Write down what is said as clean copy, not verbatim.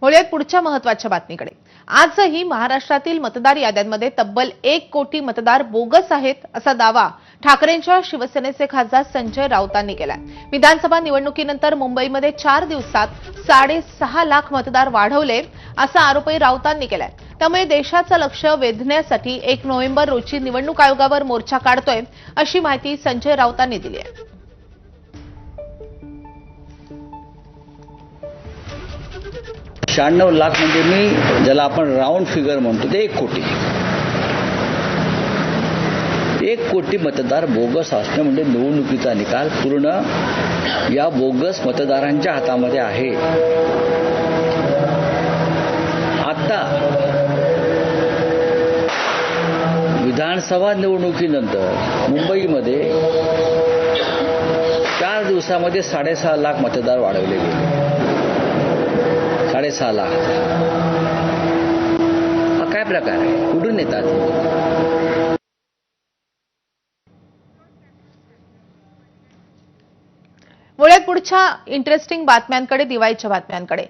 वळूयात पुढच्या महत्त्वाच्या बातमीकडे। आजही महाराष्ट्रातील मतदार याद्यांमध्ये तब्बल 1 कोटी मतदार बोगस आहेत असा दावा ठाकरेंच्या शिवसेनेचे खासदार संजय राऊतांनी केलाय। विधानसभा निवडणुकीनंतर मुंबईमध्ये 4 दिवसात 6.5 लाख मतदार वाढवले असा आरोपही राऊतांनी केलाय। त्यामुळे देशाचं लक्ष वेधण्यासाठी 1 नोव्हेंबर रोजी निवडणूक आयोगावर मोर्चा काढतोय अशी माहिती संजय राऊतांनी दिली आहे। 96 लाख म्हणजे मी ज्याला आपण राऊंड फिगर म्हणतो ते 1 कोटी। 1 कोटी मतदार बोगस असणे म्हणजे निवडणुकीचा निकाल पूर्ण या बोगस मतदारांच्या हातामध्ये आहे। आता विधानसभा निवडणुकीनंतर मुंबईमध्ये 4 दिवसामध्ये 6.5 लाख मतदार वाढवले गेले। 6.5 लाख हा काय प्रकार आहे? कुठून येतात? वळूयात पुढच्या इंटरेस्टिंग बातम्यांकडे, दिवाळीच्या बातम्यांकडे।